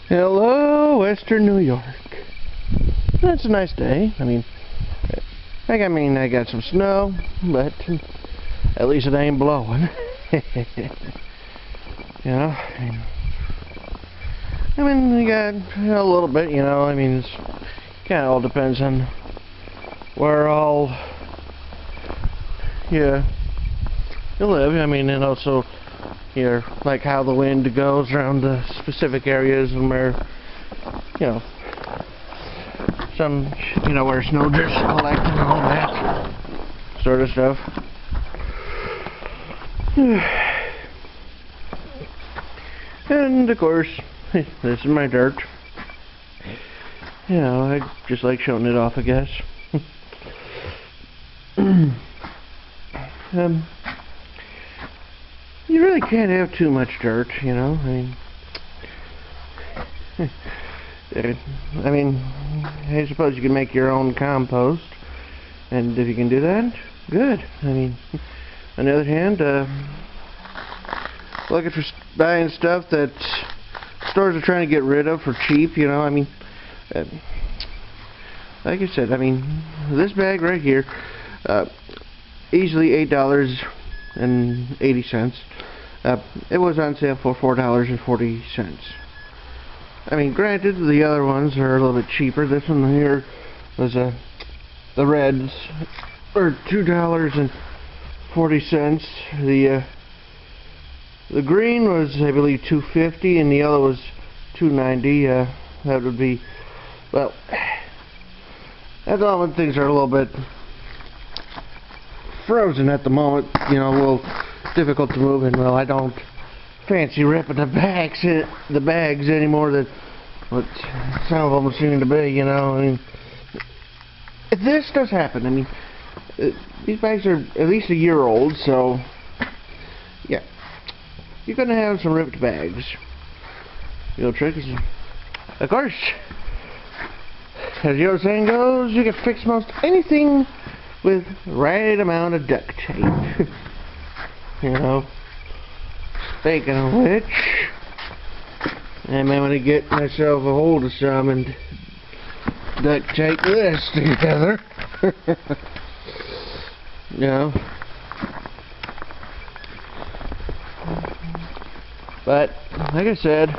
Hello, Western New York. It's a nice day. I got some snow, but at least it ain't blowing. You know, we got a little bit, it kind of all depends on where all you live. And also like how the wind goes around the specific areas and where, some, where snow drifts collect and all that sort of stuff. And of course, this is my dirt. I just like showing it off, I guess. You really can't have too much dirt, I suppose you can make your own compost, and if you can do that, good. On the other hand, looking for buying stuff that stores are trying to get rid of for cheap, like I said, this bag right here, easily $8.80. It was on sale for $4.40. Granted, the other ones are a little bit cheaper. This one here was the reds are $2.40. The green was, I believe, $2.50, and the yellow was $2.90. That would be, well, that's all when things are a little bit frozen at the moment. A little difficult to move, and well, I don't fancy ripping the bags anymore than what some of them seem to be. This does happen. These bags are at least a year old, so yeah, you're gonna have some ripped bags. The old trick is, of course, as the old saying goes, you can fix most anything with the right amount of duct tape. Speaking of which, I may want to get myself a hold of some and duct tape this together. But like I said,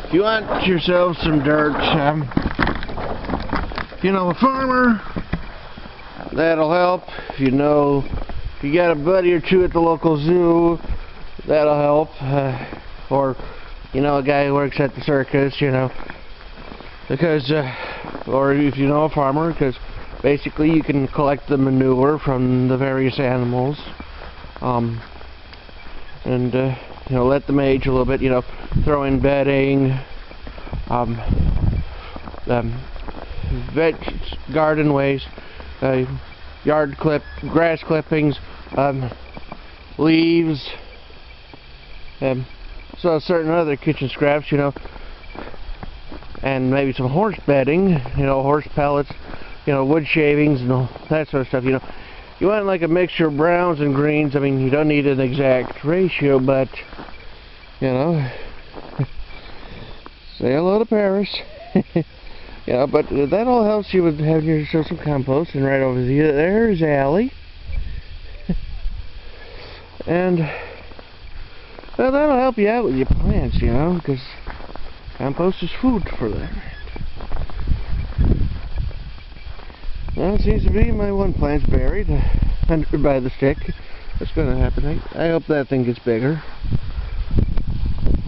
if you want yourself some dirt, if you know a farmer, that'll help. If you got a buddy or two at the local zoo, that'll help. Or a guy who works at the circus, because or if you know a farmer, because basically you can collect the manure from the various animals, and let them age a little bit. Throw in bedding, garden waste, grass clippings, leaves, so certain other kitchen scraps, and maybe some horse bedding, horse pellets, wood shavings and all that sort of stuff. You want like a mixture of browns and greens. You don't need an exact ratio, but say hello to Paris. But that all helps you with having yourself some compost. And right over there's Allie. And well, that'll help you out with your plants, because compost is food for them. Well, it seems to be my one plant's buried under by the stick. What's going to happen? I hope that thing gets bigger.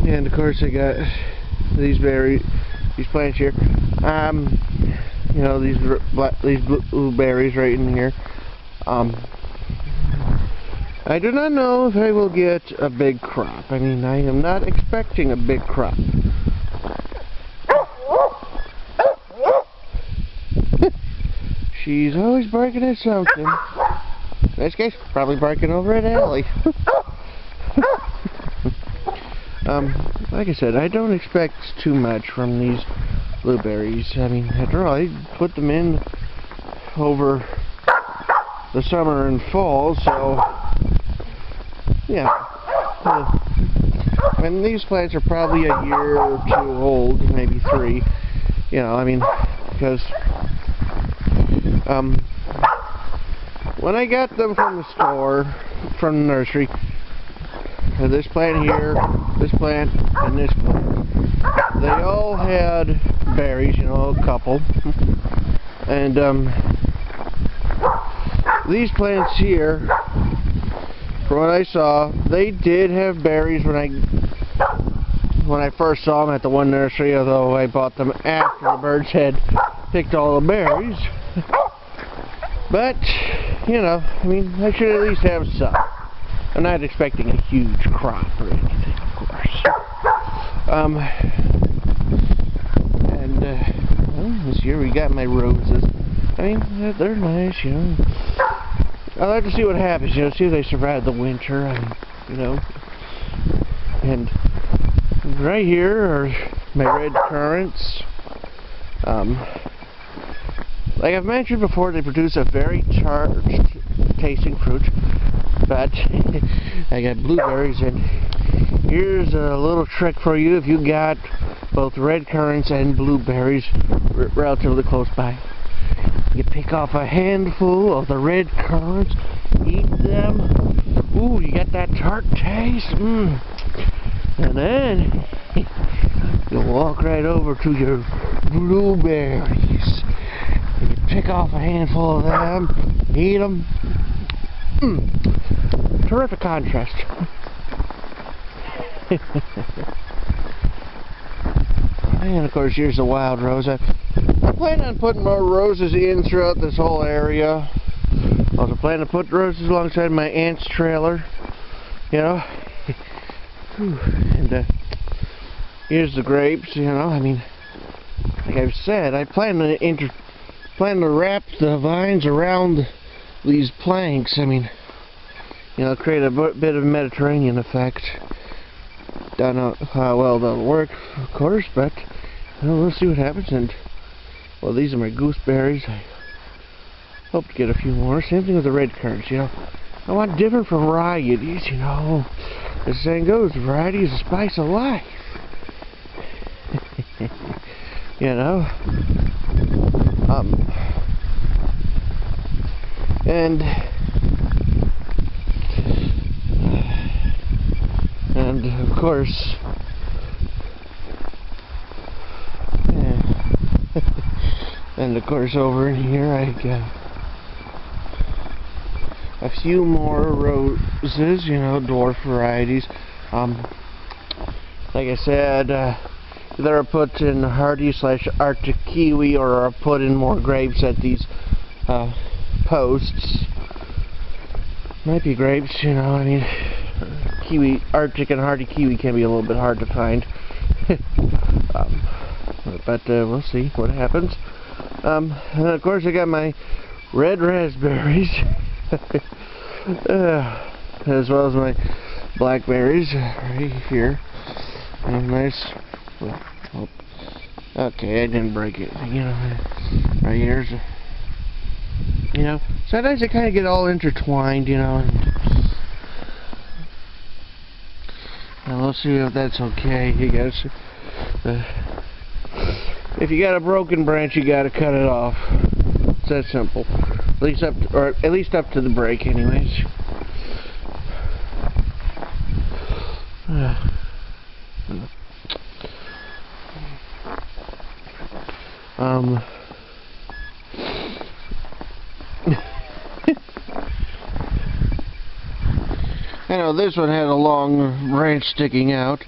And of course, I got these plants here. These blueberries right in here. I do not know if I will get a big crop. I am not expecting a big crop. She's always barking at something. In this case, probably barking over at Allie. Like I said, I don't expect too much from these blueberries. After all, I put them in over the summer and fall, so yeah. I mean, these plants are probably a year or two old, maybe 3. You know, I mean, because when I got them from the store, from the nursery, this plant here, this plant, and this plant, they all had berries, you know, a couple. And these plants here, from what I saw, they did have berries when I first saw them at the one nursery, although I bought them after the birds had picked all the berries. But, you know, I mean, I should at least have some. I'm not expecting a huge crop or anything, of course. Well, this year we got my roses. I mean, they're nice, you know. I'd like to see what happens, you know, see if they survive the winter, you know. And right here are my red currants. Like I've mentioned before, they produce a very charged tasting fruit. But I got blueberries, and here's a little trick for you if you got both red currants and blueberries relatively close by. You pick off a handful of the red currants, eat them. Ooh, you get that tart taste. And then you walk right over to your blueberries. And you pick off a handful of them, eat them. Terrific contrast. And of course, here's the wild rose. I plan on putting more roses in throughout this whole area. Also plan to put roses alongside my aunt's trailer. You know. And here's the grapes. You know, I mean, like I've said, I plan to wrap the vines around these planks. I mean, you know, create a bit of a Mediterranean effect. Don't know how well that'll work, of course, but you know, we'll see what happens. And well, these are my gooseberries. I hope to get a few more. Same thing with the red currants. You know, I want different varieties. You know, as the saying goes, variety is the spice of life. You know, and of course, and of course over in here I got a few more roses, you know, dwarf varieties. Like I said, either I put in hardy / Arctic kiwi, or I put in more grapes at these posts. Might be grapes, you know, I mean, kiwi, Arctic and hardy kiwi can be a little bit hard to find. But we'll see what happens. And of course I got my red raspberries, as well as my blackberries right here. Nice. Oh, okay, I didn't break it. You know, right here's, you know, sometimes they kind of get all intertwined, you know. And we'll see if that's okay, I guess. If you got a broken branch, you got to cut it off. It's that simple. At least up to the break, anyways. I know this one had a long branch sticking out,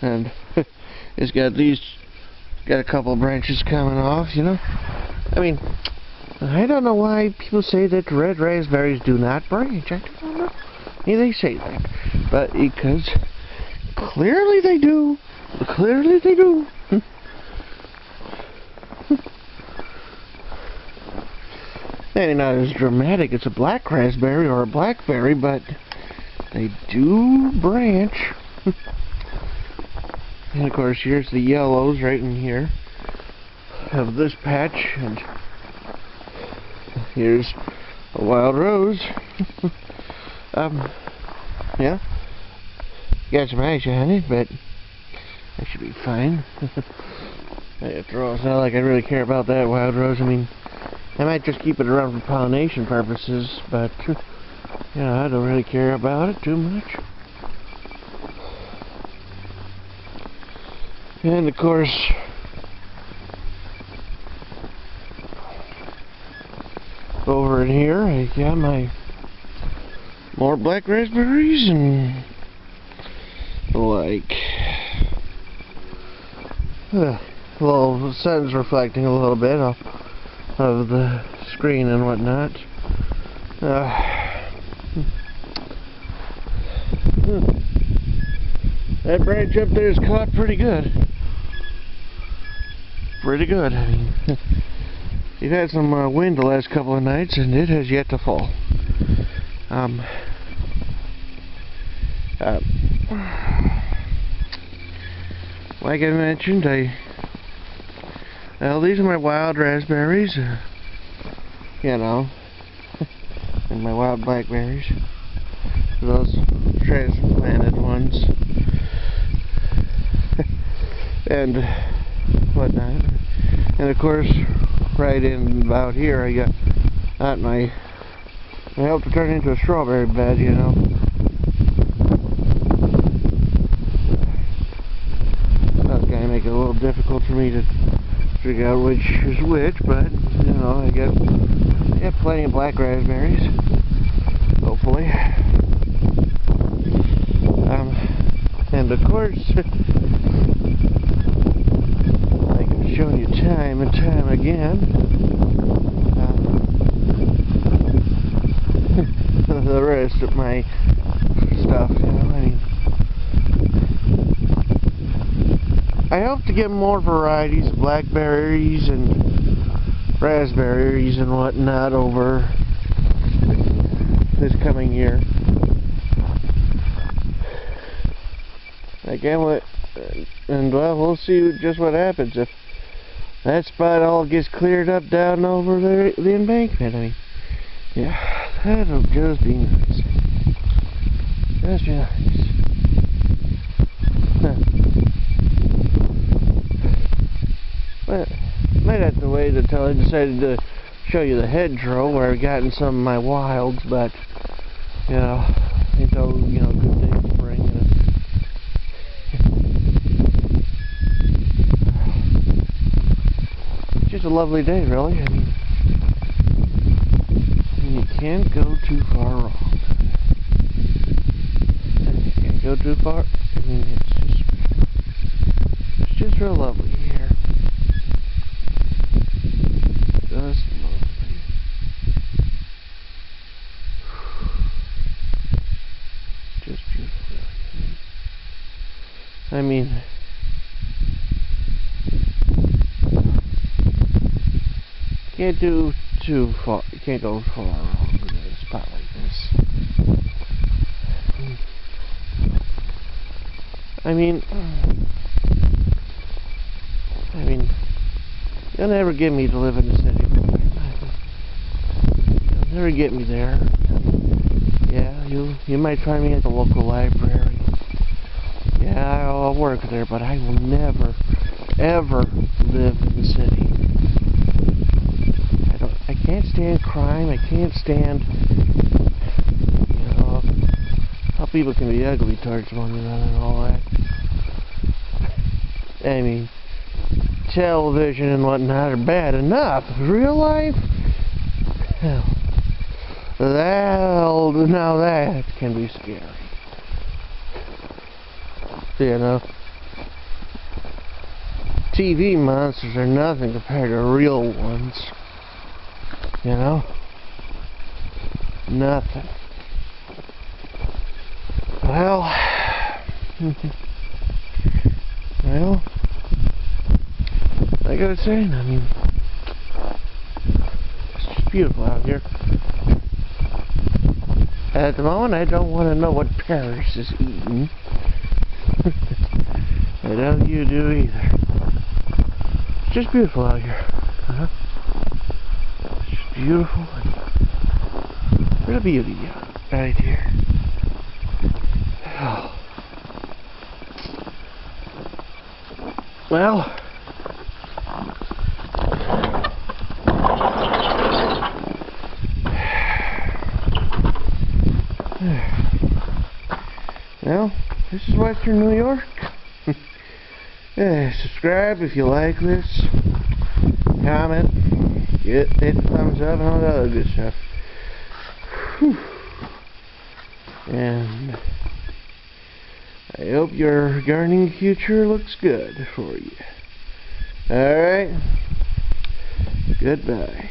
and it's got a couple of branches coming off, you know. I mean, I don't know why people say that red raspberries do not branch. I don't know. Yeah, they say that, but because clearly they do. Clearly they do. Maybe not as dramatic as a black raspberry or a blackberry, but they do branch. And of course, here's the yellows right in here of this patch, and here's a wild rose. Yeah. got some ice on it, but that should be fine. After all, it's not like I really care about that wild rose. I mean, I might just keep it around for pollination purposes, but yeah, I don't really care about it too much. And of course, over in here, I got my more black raspberries and like, well, the sun's reflecting a little bit of the screen and whatnot. That branch up there is caught pretty good. Pretty good. I mean, we've had some wind the last couple of nights, and it has yet to fall. Like I mentioned, well, these are my wild raspberries, you know, and my wild blackberries. Those transplanted ones, and whatnot. And of course, right in about here, I got I helped to turn into a strawberry bed, you know. That's gonna make it a little difficult for me to figure out which is which, but you know, I got plenty of black raspberries, hopefully. And of course, like I've shown you time and time again, the rest of my stuff, you know, I mean, I hope to get more varieties of blackberries and raspberries and whatnot over this coming year. Again, and well, we'll see just what happens if that spot all gets cleared up down over the embankment. I mean, yeah, that'll just be nice. Just be nice. Well, might have to wait until I decided to show you the hedgerow where I've gotten some of my wilds, but you know, until you know, good things spring. Just a lovely day, really. I mean, you can't go too far wrong. You can't go too far. I mean, it's just real lovely here. Just lovely. Just beautiful. I mean, can't do too far. You can't go far wrong with a spot like this. I mean, you'll never get me to live in the city. You'll never get me there. Yeah, you might find me at the local library. Yeah, I'll work there, but I will never, ever live in the city. I can't stand crime. I can't stand, you know, how people can be ugly towards one another and all that. I mean, television and whatnot are bad enough. Real life? Hell, now that can be scary. You know, TV monsters are nothing compared to real ones. You know? Nothing. Well, like I was saying, I mean, it's just beautiful out here. At the moment, I don't want to know what Paris is eating. I don't you do either. It's just beautiful out here. It's just beautiful. Real beauty right here. Oh. Well, this is Western New York. Subscribe if you like this. Comment. Hit the thumbs up and all that other good stuff. Whew. And I hope your gardening future looks good for you. Alright. Goodbye.